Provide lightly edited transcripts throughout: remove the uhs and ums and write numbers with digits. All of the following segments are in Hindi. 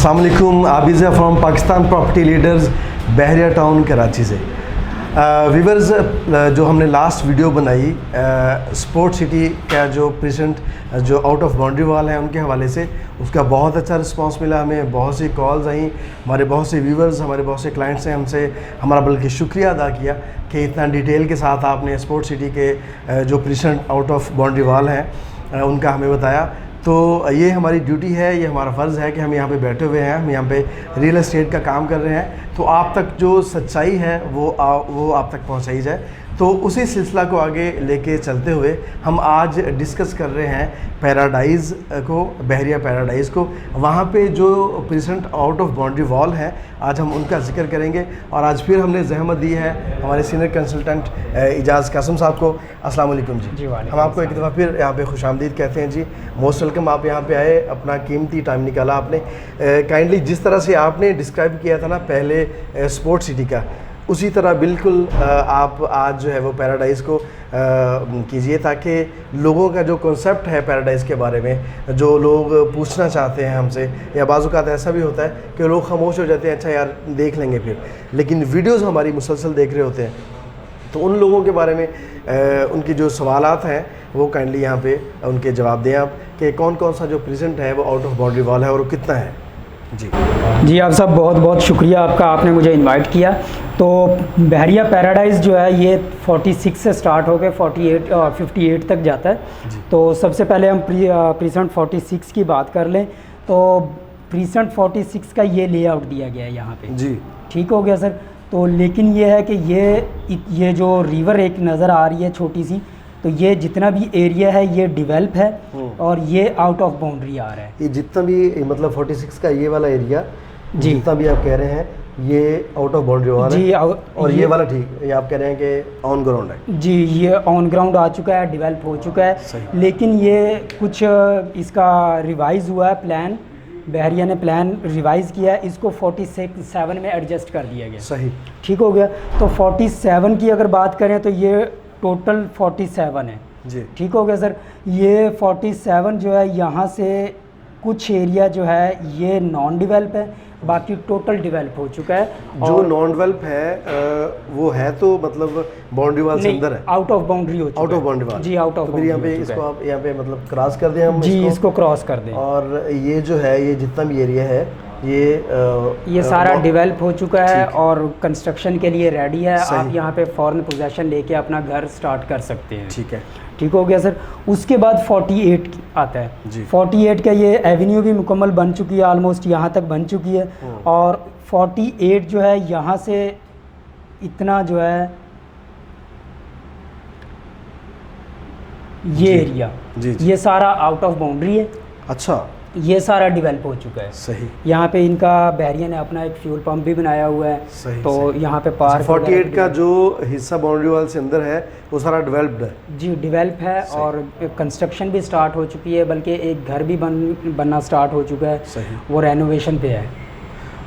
अस्सलाम वालेकुम, Abiz from Pakistan property leaders, Bahria town Karachi से। व्यूअर्स, जो हमने लास्ट वीडियो बनाई स्पोर्ट सिटी का जो प्रेजेंट जो आउट ऑफ बाउंड्री वाल है उनके हवाले से, उसका बहुत अच्छा रिस्पांस मिला। हमें बहुत सी कॉल्स आई, हमारे बहुत से व्यूअर्स, हमारे बहुत से क्लाइंट्स ने हमसे हमारा बल्कि शुक्रिया अदा किया कि इतना डिटेल के साथ आपने स्पोर्ट सिटी के जो present out of boundary wall हैं उनका हमें बताया। तो ये हमारी ड्यूटी है, ये हमारा फ़र्ज़ है कि हम यहाँ पे बैठे हुए हैं, हम यहाँ पे रियल एस्टेट का काम कर रहे हैं, तो आप तक जो सच्चाई है वो आप तक पहुँचाई जाए। तो उसी सिलसिला को आगे लेके चलते हुए हम आज डिस्कस कर रहे हैं पैराडाइज़ को, बहरिया पैराडाइज़ को। वहाँ पे जो present out of boundary wall है, आज हम उनका जिक्र करेंगे। और आज फिर हमने ज़हमत दी है हमारे सीनियर कंसल्टेंट इजाज़ कासिम साहब को। अस्सलाम वालेकुम जी। हम आपको एक दफ़ा फिर यहाँ पे खुशामदीद कहते हैं जी। मोस्ट वेलकम, आप यहाँ पे आए, अपना कीमती टाइम निकाला आपने। काइंडली जिस तरह से आपने डिस्क्राइब किया था ना पहले स्पोर्ट सिटी का, उसी तरह बिल्कुल आप आज जो है वो पैराडाइज़ को कीजिए, ताकि लोगों का जो कॉन्सेप्ट है पैराडाइज़ के बारे में, जो लोग पूछना चाहते हैं हमसे, या बाज़ औक़ात ऐसा भी होता है कि लोग खामोश हो जाते हैं, अच्छा यार देख लेंगे फिर, लेकिन वीडियोज़ हमारी मुसलसल देख रहे होते हैं। तो उन लोगों के बारे में उनकी जो सवालात हैं वो काइंडली यहाँ पे उनके जवाब दें आप, कि कौन कौन सा जो प्रेजेंट है वो आउट ऑफ बाउंड्री वॉल है और वो कितना है। जी आप सब बहुत बहुत शुक्रिया आपका, आपने मुझे इनवाइट किया। तो बहरिया पैराडाइज़ जो है ये 46 से स्टार्ट हो गए 58 तक जाता है। तो सबसे पहले हम प्रीसेंट 46 की बात कर लें। तो प्रीसेंट 46 का ये लेआउट दिया गया है यहाँ पे जी, ठीक हो गया सर। तो लेकिन ये है कि ये जो रिवर एक नज़र आ रही है छोटी सी, तो ये जितना भी एरिया है ये डेवलप है और ये आउट ऑफ बाउंड्री आ रहा है। ये जितना भी मतलब 46 का ये वाला एरिया जी, जितना भी आप कह रहे हैं ये आउट ऑफ बाउंड्री वाला जी, और ये वाला ठीक, ये आप कह रहे हैं कि ऑन ग्राउंड है जी, ये ऑन ग्राउंड आ चुका है, डेवलप हो चुका है। लेकिन ये कुछ इसका रिवाइज़ हुआ है, प्लान बहरिया ने प्लान रिवाइज़ किया है, इसको 47 में एडजस्ट कर दिया गया। सही, ठीक हो गया। तो 47 की अगर बात करें तो ये टोटल 47 है जी, ठीक हो गया सर। ये 47 जो है यहाँ से कुछ एरिया जो है ये नॉन डेवलप है, बाकी टोटल डेवलप हो चुका है। जो नॉन डेवलप है वो है तो मतलब बाउंड्री वाल से अंदर है, आउट ऑफ बाउंड्री हो चुका है। Out of boundary wall ji, out of boundary. यहाँ पे इसको आप यहाँ पे मतलब क्रॉस कर दें हम जी, इसको क्रॉस कर दें। और ये जो है ये जितना भी एरिया है ये सारा डेवलप हो चुका है और कंस्ट्रक्शन के लिए रेडी है। आप यहाँ पे फॉरन पोजेसन लेके अपना घर स्टार्ट कर सकते हैं। ठीक है, ठीक हो गया सर। उसके बाद 48 आता है जी। 48 का ये एवेन्यू भी मुकम्मल बन चुकी है, ऑलमोस्ट यहाँ तक बन चुकी है। और 48 जो है यहाँ से इतना जो है ये एरिया ये सारा आउट ऑफ बाउंड्री है। अच्छा, ये सारा डेवलप हो चुका है। सही। यहाँ पे इनका बहरिया ने अपना एक फ्यूल पंप भी बनाया हुआ है। सही, तो सही। यहाँ पे पार्क 48 का जो हिस्सा बाउंड्री वाल से अंदर है वो सारा डेवलप्ड है जी, डेवलप है। और कंस्ट्रक्शन भी स्टार्ट हो चुकी है, बल्कि एक घर भी बनना स्टार्ट हो चुका है। सही। वो रेनोवेशन पे है।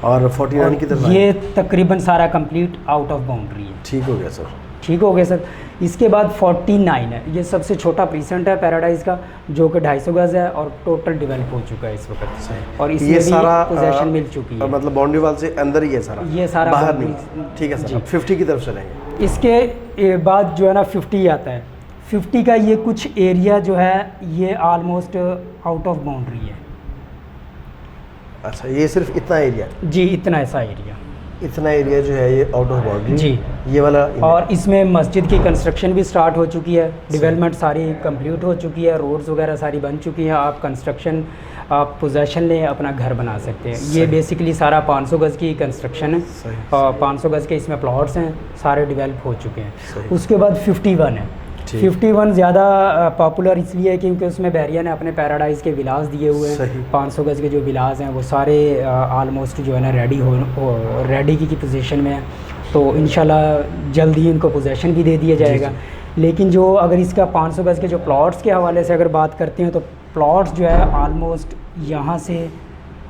और 49 की तरफ ये तकरीबन सारा कंप्लीट आउट ऑफ बाउंड्री है। ठीक हो गया सर, ठीक हो गया सर। इसके बाद 49 है, ये सबसे छोटा प्रीसेंट है पैराडाइज़ का, जो कि 250 गज है और टोटल डेवलप हो चुका है इस वक्त। और इसमें भी पोजीशन मिल चुकी है, मतलब बाउंड्री वाल से अंदर ही है सारा, ये सारा बाहर नहीं। ठीक है सर, 50 की तरफ चलेंगे। इसके बाद जो है ना 50 आता है। 50 का ये कुछ एरिया जो है ये ऑलमोस्ट आउट ऑफ बाउंड्री है। अच्छा, ये सिर्फ इतना एरिया जी, इतना ऐसा एरिया, इतना एरिया जो है ये आउट ऑफ बाउंड्री जी, ये वाला। और इसमें मस्जिद की कंस्ट्रक्शन भी स्टार्ट हो चुकी है, डेवलपमेंट सारी कंप्लीट हो चुकी है, रोड्स वगैरह सारी बन चुकी हैं। आप कंस्ट्रक्शन आप पोजेसन लें, अपना घर बना सकते हैं। ये बेसिकली सारा 500 गज़ की कंस्ट्रक्शन है और 500 गज़ के इसमें प्लॉट्स हैं, सारे डेवलप हो चुके हैं। उसके बाद 51 है। 51 ज़्यादा पॉपुलर इसलिए है क्योंकि उसमें बहरिया ने अपने पैराडाइज़ के विलास दिए हुए हैं। 500 गज़ के जो विलास हैं वो सारे आलमोस्ट जो है ना रेडी की पोजीशन में है। तो इंशाल्लाह जल्द ही इनको पोजेसन भी दे दिया जाएगा। लेकिन जो अगर इसका 500 गज़ के जो प्लॉट्स के हवाले से अगर बात करते हैं, तो प्लॉट्स जो है आलमोस्ट यहाँ से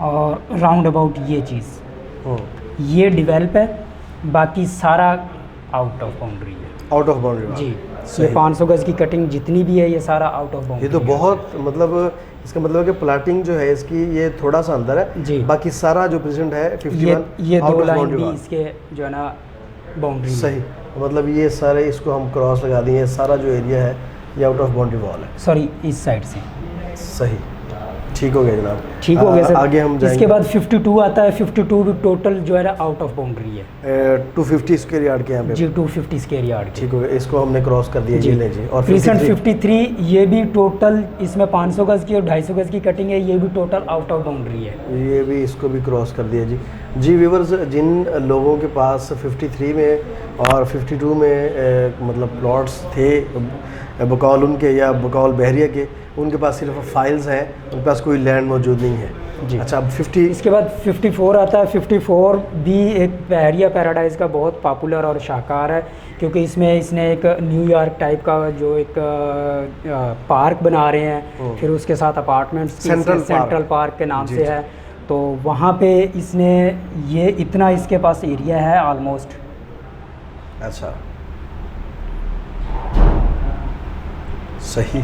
और राउंड अबाउट ये चीज़ ये डेवलप है, बाकी सारा आउट ऑफ बाउंड्री है। आउट ऑफ बाउंड्री जी। ये 500 गज की कटिंग जितनी भी है ये सारा आउट ऑफ बाउंड्री। ये तो बहुत मतलब इसका मतलब है कि प्लाटिंग जो है इसकी ये थोड़ा सा अंदर है जी, बाकी सारा जो प्रेजेंट है 51 ये आउट 2 ऑफ लाइन बाउंड्री भी वाल। इसके जो है ना बाउंड्री सही, मतलब ये सारे इसको हम क्रॉस लगा दिए, सारा जो एरिया है ये आउट ऑफ बाउंड्री वॉल है। सॉरी इस साइड से। सही, ठीक हो गया जनाब, ठीक हो गया सर। आगे हम जाएंगे। इसके बाद 52 आता है, 52 भी टोटल जो है ना आउट ऑफ बाउंड्री है। 250 स्क्वायर यार्ड के यहाँ पे जी 250 स्क्वायर यार्ड ठीक हो गया, इसको हमने क्रॉस कर दिया। जी। ये ले जी। और प्रीसेंट 53 53 ये भी टोटल इसमें 500 गज की और 250 गज की कटिंग है, ये भी टोटल आउट ऑफ बाउंड्री है। ये भी इसको भी क्रॉस कर दिया जी। जी व्यूवर्स, जिन लोगों के पास 53 में और 52 में मतलब प्लॉट्स थे बकौल उनके या बकौल बहरिया के, उनके पास सिर्फ फाइल्स हैं, उनके पास कोई लैंड मौजूद नहीं है जी। अच्छा, अब 50 इसके बाद 54 आता है। 54 भी एक बहरिया पैराडाइज का बहुत पॉपुलर और शाहकार है, क्योंकि इसने एक न्यूयॉर्क टाइप का जो एक पार्क बना रहे हैं, फिर उसके साथ अपार्टमेंट्स सेंट्रल पार्क के नाम से है। तो वहाँ पे इसने ये इतना इसके पास एरिया है ऑलमोस्ट। अच्छा सही,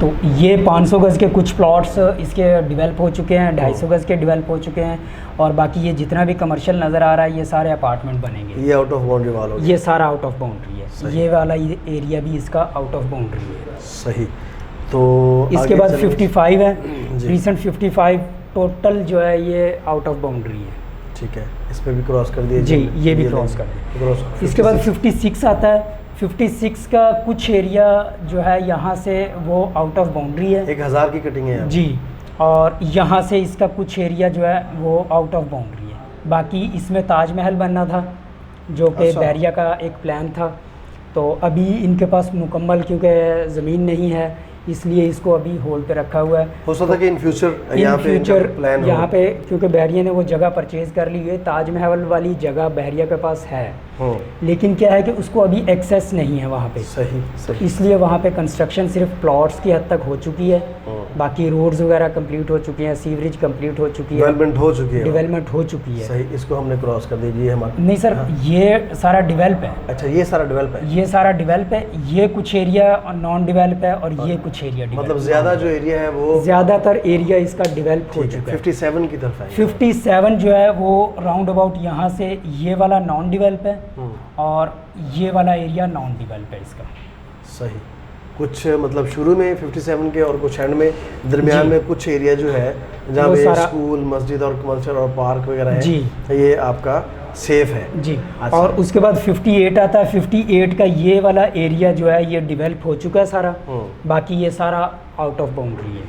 तो ये 500 गज के कुछ प्लॉट्स इसके डेवलप हो चुके हैं, 250 गज के डेवलप हो चुके हैं, और बाकी ये जितना भी कमर्शियल नज़र आ रहा है ये सारे अपार्टमेंट बनेंगे। ये आउट ऑफ बाउंड्री वाला हो गया। ये सारा आउट ऑफ बाउंड्री है, ये वाला एरिया भी इसका आउट ऑफ बाउंड्री है। सही, तो इसके आगे बाद चलें। 55 है, जी। रिसेंट 55 टोटल जो है ये आउट ऑफ बाउंड्री है। ठीक है, इस पे भी क्रॉस कर दिया जी, ये भी क्रॉस कर दिया। क्रॉस। इसके बाद 56 आता है। 56 का कुछ एरिया जो है यहाँ से वो आउट ऑफ बाउंड्री है, 1000 की कटिंग है यहाँ। जी, और यहाँ से इसका कुछ एरिया जो है वो आउट ऑफ बाउंड्री है। बाकी इसमें ताजमहल बनना था जो कि अच्छा। बहरिया का एक प्लान था, तो अभी इनके पास मुकम्मल क्योंकि ज़मीन नहीं है इसलिए इसको अभी होल्ड पे रखा हुआ है। हो सकता है कि in future in future plan यहाँ पे क्योंकि बहरिया ने वो जगह परचेज़ कर ली है, ताजमहल वाली जगह बहरिया के पास है, लेकिन क्या है कि उसको अभी एक्सेस नहीं है वहाँ पे। सही सही, इसलिए वहाँ पे कंस्ट्रक्शन सिर्फ प्लॉट्स की हद तक हो चुकी है, बाकी रोड्स वगैरह कंप्लीट हो चुकी हैं, सीवरेज कंप्लीट हो चुकी है, डेवलपमेंट हो चुकी है। डेवलपमेंट हो चुकी है। सही, इसको हमने क्रॉस कर दिया। ये हमारा नहीं सर, ये सारा डेवलप है। अच्छा, ये सारा डेवलप है। ये सारा डेवलप है, ये कुछ एरिया नॉन डेवलप है और ये कुछ एरिया मतलब ज़्यादा जो एरिया है वो ज़्यादातर एरिया इसका डेवलप हो चुका है। 57 की तरफ है। 57 जो है वो राउंड अबाउट यहाँ से ये वाला नॉन डेवलप है और ये वाला एरिया नॉन डेवलप है इसका। सही, कुछ मतलब शुरू में 57 के और कुछ एंड में दरमियान में कुछ एरिया जो है जहाँ पे स्कूल, मस्जिद और कमर्शियल और पार्क वगैरह है, जी, ये आपका सेफ है जी। अच्छा। और उसके बाद 58 आता है। 58 का ये वाला एरिया जो है ये डेवलप हो चुका है सारा, बाकी ये सारा आउट ऑफ बाउंड्री है।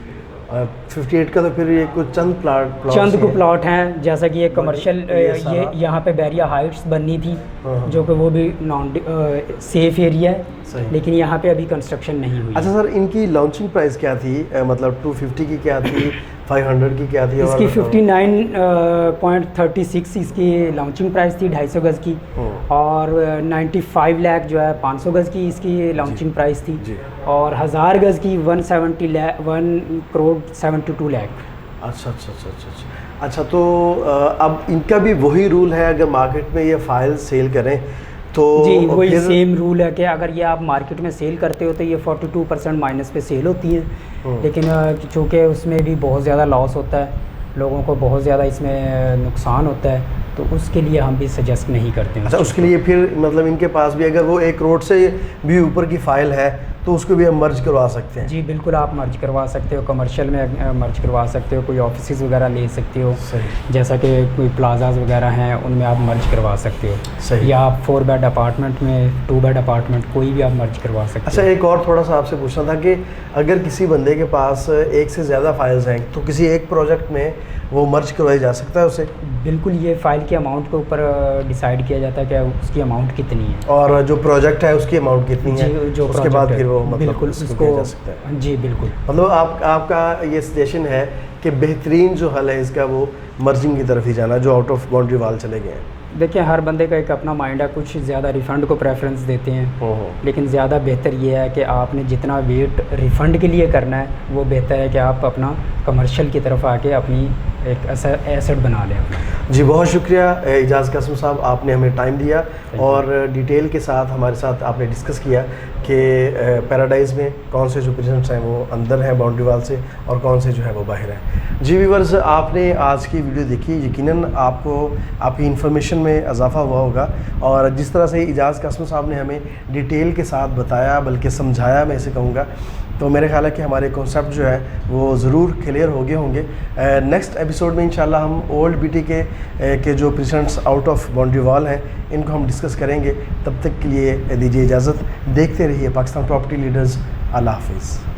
58 का तो फिर ये कुछ चंद को प्लॉट हैं, जैसा कि ये कमर्शियल ये यहाँ पे बहरिया हाइट्स बननी थी जो कि वो भी नॉन सेफ एरिया है, लेकिन यहाँ पे अभी कंस्ट्रक्शन नहीं हुई। अच्छा सर, इनकी लॉन्चिंग प्राइस क्या थी? मतलब 250 की क्या थी, 500 की क्या थी? इसकी 59.36 इसकी लॉन्चिंग प्राइस थी 250 गज की, और 95 लाख जो है 500 गज की इसकी लॉन्चिंग प्राइस थी, और 1000 गज की 1 करोड़ 72 लाख। अच्छा अच्छा अच्छा अच्छा अच्छा अच्छा, तो अब इनका भी वही रूल है, अगर मार्केट में ये फाइल सेल करें तो जी वही सेम रूल है कि अगर ये आप मार्केट में सेल करते हो तो ये 42% माइनस पे सेल होती है, लेकिन चूँकि उसमें भी बहुत ज़्यादा लॉस होता है, लोगों को बहुत ज़्यादा इसमें नुकसान होता है, तो उसके लिए हम भी सजेस्ट नहीं करते हैं। अच्छा, उसके लिए फिर मतलब इनके पास भी अगर वो 1 करोड़ से भी ऊपर की फ़ाइल है तो उसको भी हम मर्ज करवा सकते हैं? जी बिल्कुल, आप मर्ज करवा सकते हो, कमर्शियल में मर्ज करवा सकते हो, कोई ऑफिस वगैरह ले सकते हो, जैसा कि कोई प्लाजाज वगैरह हैं उनमें आप मर्ज करवा सकते हो, या आप 4 बेड अपार्टमेंट में 2 बेड अपार्टमेंट कोई भी आप मर्ज करवा सकते हो। अच्छा, एक और थोड़ा सा आपसे पूछना था कि अगर किसी बंदे के पास एक से ज़्यादा फाइल्स हैं तो किसी एक प्रोजेक्ट में वो मर्ज करवाई जा सकता है उसे? बिल्कुल, ये फाइल के अमाउंट के ऊपर डिसाइड किया जाता है कि उसकी अमाउंट कितनी है, और जो प्रोजेक्ट है उसकी अमाउंट कितनी है, जो उसके बाद फिर वो मतलब बिल्कुल उसको जा सकता है। जी बिल्कुल, मतलब आपका ये सजेशन है कि बेहतरीन जो हल है इसका वो मर्जिंग की तरफ ही जाना, जो आउट ऑफ बाउंड्री वाल चले गए हैं। देखिए, हर बंदे का एक अपना माइंड है, कुछ ज़्यादा रिफ़ंड को प्रेफरेंस देते हैं, लेकिन ज़्यादा बेहतर ये है कि आपने जितना वेट रिफ़ंड के लिए करना है वो बेहतर है कि आप अपना कमर्शियल की तरफ आके अपनी एक एसेट बना लें अपना। जी बहुत शुक्रिया इजाज़ कासिम साहब, आपने हमें टाइम दिया और डिटेल के साथ हमारे साथ आपने डिस्कस किया कि पैराडाइज़ में कौन से जो प्रेजेंट्स हैं वो अंदर हैं बाउंड्री वाल से और कौन से जो है वो बाहर हैं। जी व्यूअर्स, आपने आज की वीडियो देखी, यकीनन आपको आपकी इन्फॉर्मेशन में इजाफा हुआ होगा और जिस तरह से इजाज़ कासिम साहब ने हमें डिटेल के साथ बताया बल्कि समझाया, मैं इसे कहूँगा, तो मेरे ख्याल है कि हमारे कॉन्सेप्ट जो है वो ज़रूर क्लियर हो गए होंगे। नेक्स्ट एपिसोड में इंशाल्लाह हम ओल्ड बीटी के जो presents out of boundary wall हैं इनको हम डिस्कस करेंगे। तब तक के लिए दीजिए इजाज़त, देखते रहिए पाकिस्तान प्रॉपर्टी लीडर्स। अल्लाह हाफिज़।